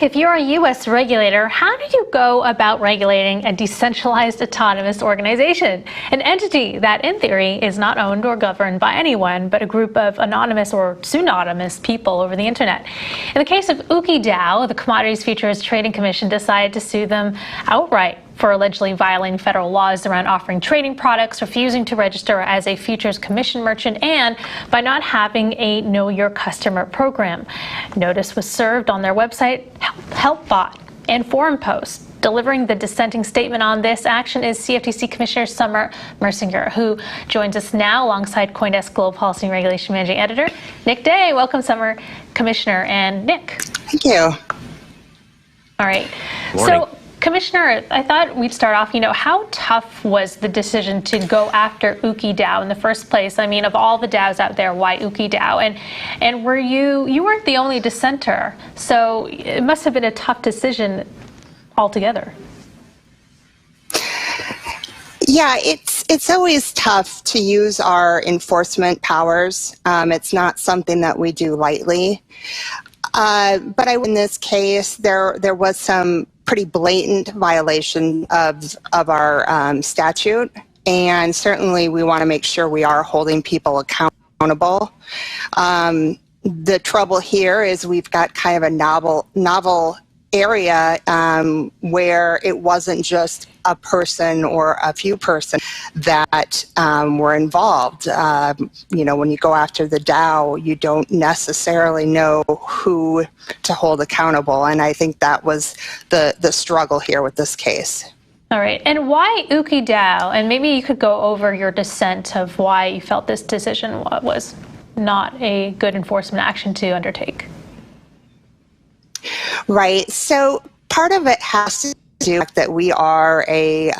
If you're a U.S. regulator, how do you go about regulating a decentralized autonomous organization? An entity that, in theory, is not owned or governed by anyone, but a group of anonymous or pseudonymous people over the internet. In the case of Ooki DAO, the Commodities Futures Trading Commission decided to sue them outright for allegedly violating federal laws around offering trading products, refusing to register as a futures commission merchant, and by not having a Know Your Customer program. Notice was served on their website, HelpBot, and forum posts. Delivering the dissenting statement on this action is CFTC Commissioner Summer Mersinger, who joins us now alongside CoinDesk Global Policy and Regulation Managing Editor Nick Day. Welcome, Summer Commissioner and Nick. Thank you. All right. Morning. So, Commissioner, I thought we'd start off, how tough was the decision to go after Ooki DAO in the first place? I mean, of all the DAOs out there, why Ooki DAO? And were you weren't the only dissenter, so it must have been a tough decision altogether. Yeah, it's always tough to use our enforcement powers. It's not something that we do lightly. But in this case, there was some pretty blatant violation of our statute, and certainly we want to make sure we are holding people accountable. The trouble here is we've got kind of a novel area where it wasn't just a person or a few persons that were involved. When you go after the DAO, you don't necessarily know who to hold accountable, and I think that was the struggle here with this case. All right, and why Ooki DAO? And maybe you could go over your dissent of why you felt this decision was not a good enforcement action to undertake. Right. So part of it has to do with that we are a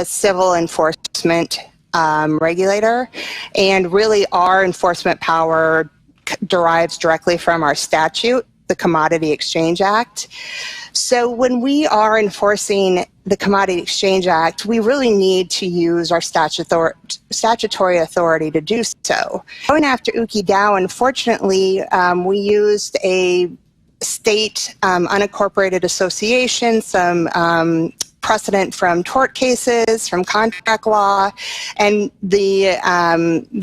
civil enforcement regulator, and really our enforcement power derives directly from our statute, the Commodity Exchange Act. So when we are enforcing the Commodity Exchange Act, we really need to use our statutory authority to do so. Going after Ooki DAO, unfortunately, we used a state unincorporated association, some precedent from tort cases, from contract law, and the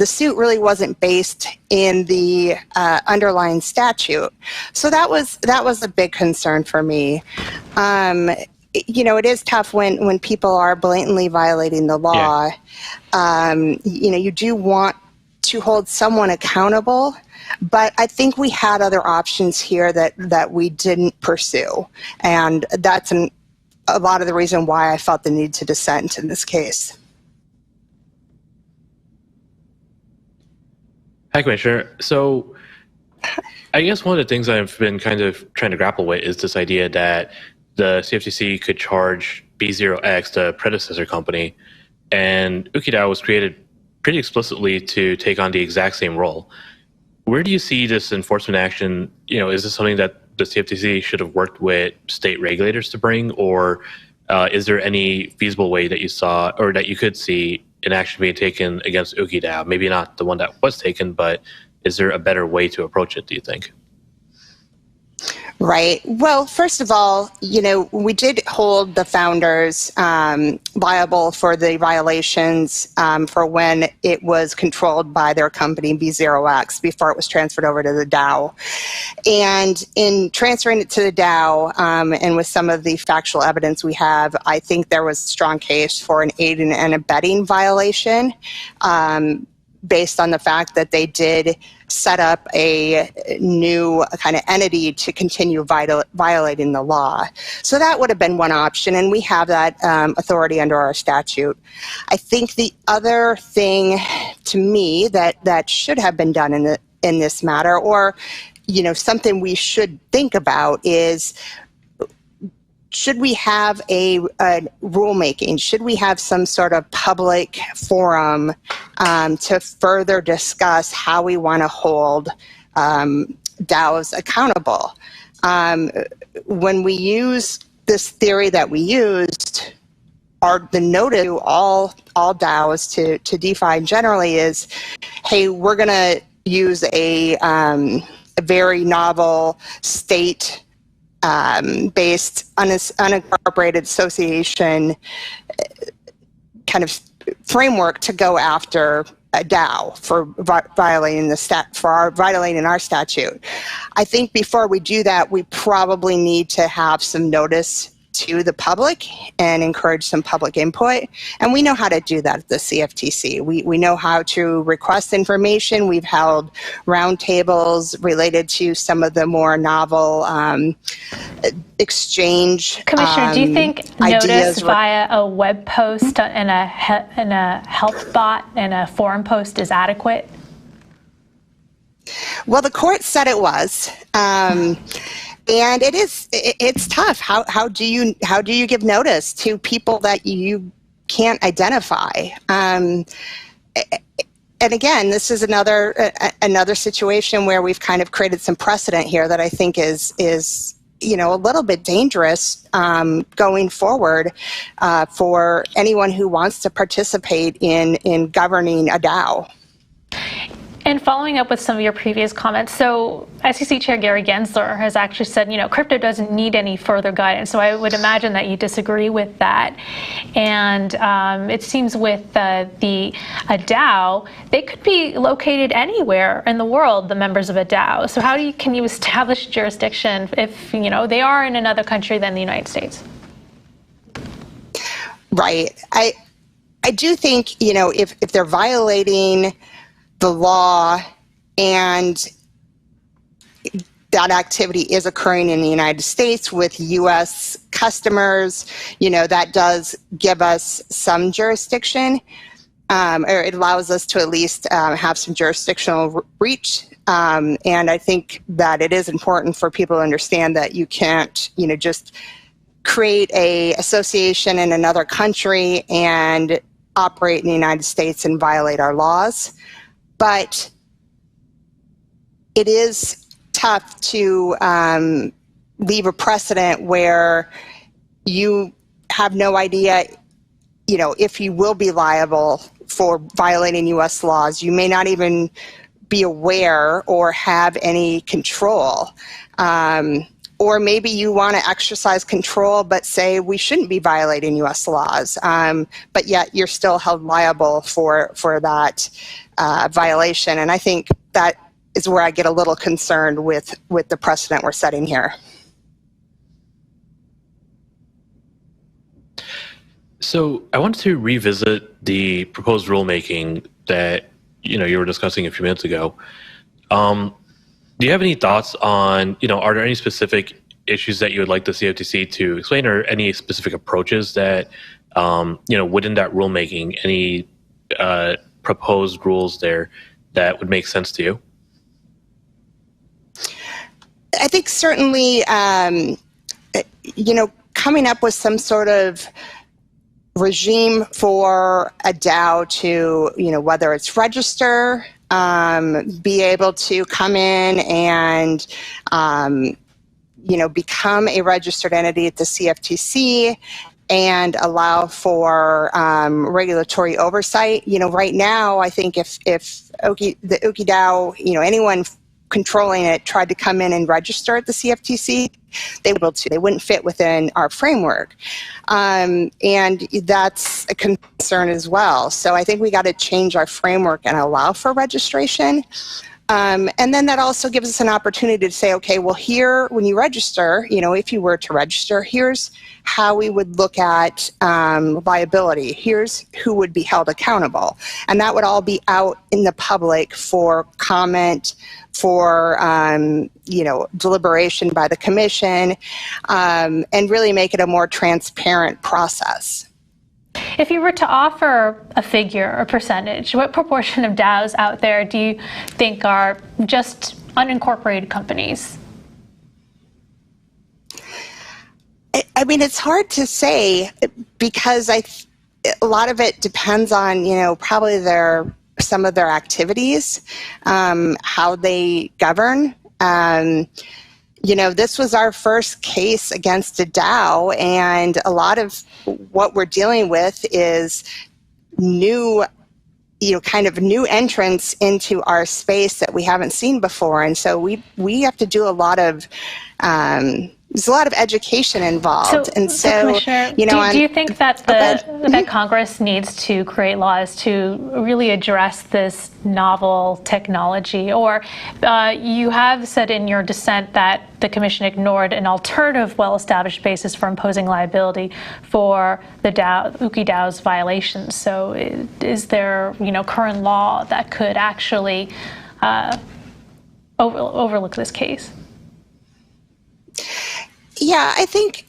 suit really wasn't based in the underlying statute. So that was a big concern for me. It is tough when people are blatantly violating the law. Yeah. You do want to hold someone accountable, but I think we had other options here that we didn't pursue, and that's a lot of the reason why I felt the need to dissent in this case. Hi, Commissioner. So I guess one of the things I've been kind of trying to grapple with is this idea that the CFTC could charge B0X, the predecessor company, and Ooki DAO was created pretty explicitly to take on the exact same role. Where do you see this enforcement action? Is this something that the CFTC should have worked with state regulators to bring, or is there any feasible way that you saw or that you could see an action being taken against Ooki DAO? Maybe not the one that was taken, but is there a better way to approach it, do you think? Right. Well, first of all, we did hold the founders liable for the violations for when it was controlled by their company B0X before it was transferred over to the DAO. And in transferring it to the DAO, and with some of the factual evidence we have, I think there was a strong case for an aiding and abetting violation, based on the fact that they did set up a new kind of entity to continue violating the law. So that would have been one option, and we have that authority under our statute. I think the other thing to me that should have been done in this matter, or something we should think about, is should we have a rulemaking? Should we have some sort of public forum to further discuss how we want to hold DAOs accountable? When we use this theory that we used, the notice to all DAOs to DeFi generally is, hey, we're going to use a very novel state based unincorporated association kind of framework to go after a DAO for violating violating our statute. I think before we do that, we probably need to have some notice to the public and encourage some public input. And we know how to do that at the CFTC. We know how to request information. We've held roundtables related to some of the more novel exchange Commissioner, do you think notice via a web post and a help bot and a forum post is adequate? Well, the court said it was. And it's tough. How do you give notice to people that you can't identify? And again, this is another situation where we've kind of created some precedent here that I think is a little bit dangerous going forward for anyone who wants to participate in governing a DAO. And following up with some of your previous comments, so SEC Chair Gary Gensler has actually said, crypto doesn't need any further guidance. So I would imagine that you disagree with that. And it seems with a DAO, they could be located anywhere in the world, the members of a DAO. So how can you establish jurisdiction if they are in another country than the United States? Right. I do think if they're violating the law and that activity is occurring in the United States with U.S. customers, that does give us some jurisdiction, or it allows us to at least have some jurisdictional reach. And I think that it is important for people to understand that you can't, just create a association in another country and operate in the United States and violate our laws. But it is tough to leave a precedent where you have no idea, if you will be liable for violating U.S. laws. You may not even be aware or have any control. Or maybe you want to exercise control but say we shouldn't be violating U.S. laws, but yet you're still held liable for that violation. And I think that is where I get a little concerned with the precedent we're setting here. So I wanted to revisit the proposed rulemaking that you were discussing a few minutes ago. Do you have any thoughts on, are there any specific issues that you would like the CFTC to explain, or any specific approaches that, within that rulemaking, any proposed rules there that would make sense to you? I think certainly, coming up with some sort of regime for a DAO to, whether it's register, be able to come in and, become a registered entity at the CFTC and allow for regulatory oversight. Right now, I think if the Ooki DAO, anyone controlling it tried to come in and register at the CFTC, they wouldn't fit within our framework. And that's a concern as well. So I think we got to change our framework and allow for registration. And then that also gives us an opportunity to say, okay, well, here, when you register, if you were to register, here's how we would look at liability. Here's who would be held accountable. And that would all be out in the public for comment, for deliberation by the commission, and really make it a more transparent process. If you were to offer a figure or percentage, what proportion of DAOs out there do you think are just unincorporated companies? I mean, it's hard to say because a lot of it depends on, probably some of their activities, how they govern. This was our first case against a DAO, and a lot of what we're dealing with is new entrants into our space that we haven't seen before. And so we have to do a lot of, there's a lot of education involved. So Commissioner, do you think that that Congress needs to create laws to really address this novel technology? Or you have said in your dissent that the Commission ignored an alternative, well-established basis for imposing liability for the Ooki DAO's violations. So is there, current law that could actually overlook this case? Yeah, I think,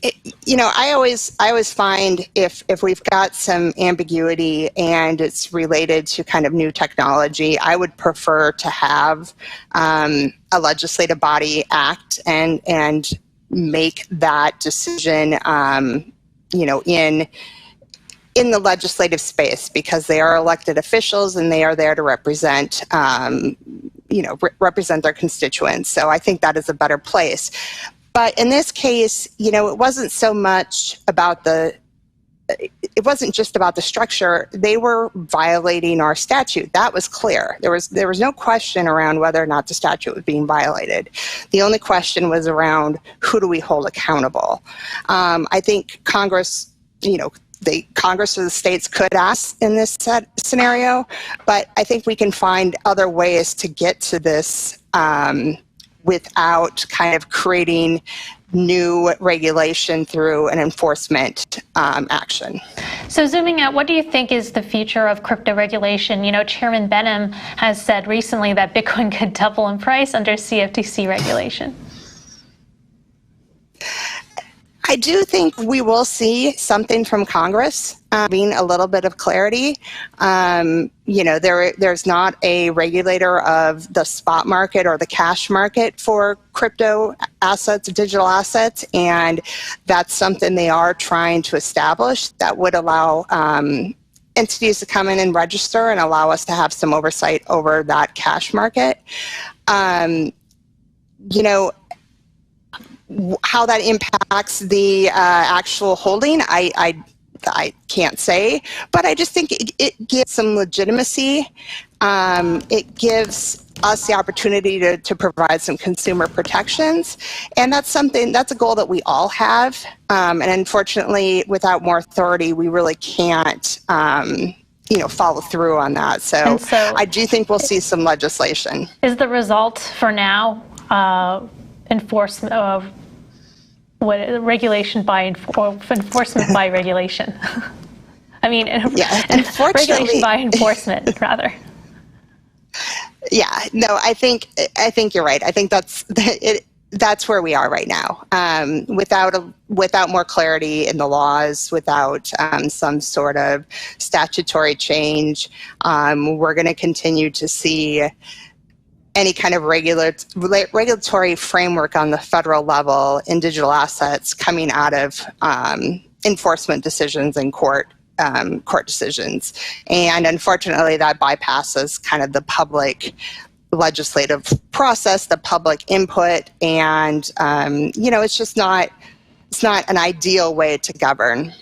I always find if we've got some ambiguity and it's related to kind of new technology, I would prefer to have a legislative body act and make that decision, in the legislative space, because they are elected officials and they are there to represent, represent their constituents. So I think that is a better place. But in this case, it wasn't so much about it wasn't just about the structure. They were violating our statute. That was clear. There was no question around whether or not the statute was being violated. The only question was around who do we hold accountable. I think Congress, Congress or the states could ask in this scenario, but I think we can find other ways to get to this without kind of creating new regulation through an enforcement action. So zooming out, what do you think is the future of crypto regulation? Chairman Benham has said recently that Bitcoin could double in price under CFTC regulation. I do think we will see something from Congress, being a little bit of clarity. There's not a regulator of the spot market or the cash market for crypto assets, digital assets, and that's something they are trying to establish that would allow entities to come in and register and allow us to have some oversight over that cash market. How that impacts the actual holding, I can't say, but I just think it gives some legitimacy. It gives us the opportunity to provide some consumer protections, and that's a goal that we all have. And unfortunately, without more authority, we really can't follow through on that. So I do think we'll see some legislation. Is the result for now enforcement of regulation by enforcement by regulation? I mean, regulation by enforcement, rather. Yeah, no, I think you're right. I think that's where we are right now. Without more clarity in the laws, without some sort of statutory change, we're going to continue to see any kind of regulatory framework on the federal level in digital assets coming out of enforcement decisions and court decisions. And unfortunately, that bypasses kind of the public legislative process, the public input, and it's not an ideal way to govern.